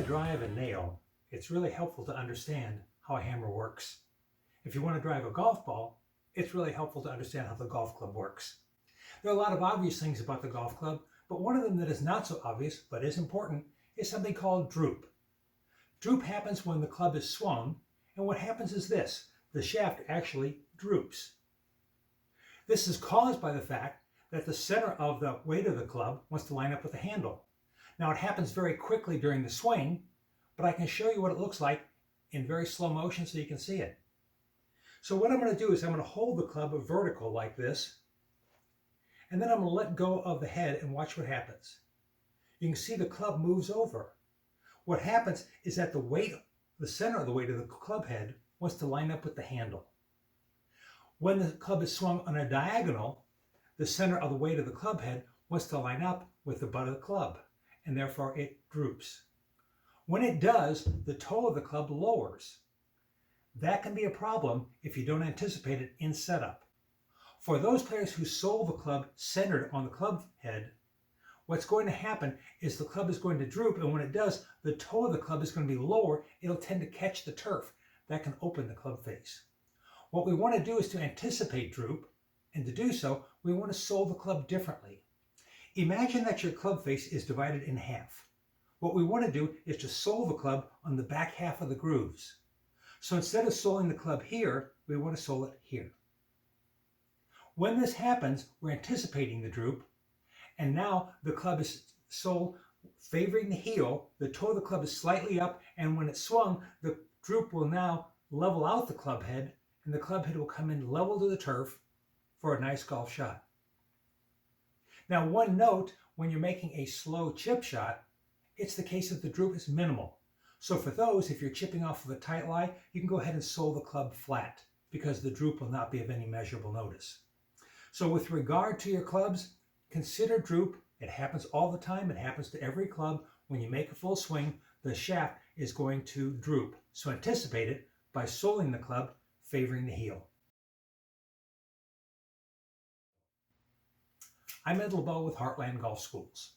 drive a nail, it's really helpful to understand how a hammer works. If you want to drive a golf ball, it's really helpful to understand how the golf club works. There are a lot of obvious things about the golf club, but one of them that is not so obvious but is important is something called droop. Droop happens when the club is swung, and what happens is this: the shaft actually droops. This is caused by the fact that the center of the weight of the club wants to line up with the handle. Now it happens very quickly during the swing, but I can show you what it looks like in very slow motion so you can see it. So what I'm going to do is I'm going to hold the club vertical like this, and then I'm going to let go of the head and watch what happens. You can see the club moves over. What happens is that the center of the weight of the club head wants to line up with the handle. When the club is swung on a diagonal, the center of the weight of the club head wants to line up with the butt of the club, and therefore it droops. When it does, the toe of the club lowers. That can be a problem if you don't anticipate it in setup. For those players who sole the club centered on the club head, what's going to happen is the club is going to droop, and when it does, the toe of the club is going to be lower. It'll tend to catch the turf. That can open the club face. What we want to do is to anticipate droop, and to do so, we want to sole the club differently. Imagine that your club face is divided in half. What we want to do is to sole the club on the back half of the grooves. So instead of soling the club here, we want to sole it here. When this happens, we're anticipating the droop, and now the club is soled favoring the heel. The toe of the club is slightly up, and when it's swung, the droop will now level out the club head, and the club head will come in level to the turf for a nice golf shot. Now, one note, when you're making a slow chip shot, it's the case that the droop is minimal. So for those, if you're chipping off of a tight lie, you can go ahead and sole the club flat because the droop will not be of any measurable notice. So with regard to your clubs, consider droop. It happens all the time. It happens to every club. When you make a full swing, the shaft is going to droop. So anticipate it by soling the club favoring the heel. I'm LeBeau with Heartland Golf Schools.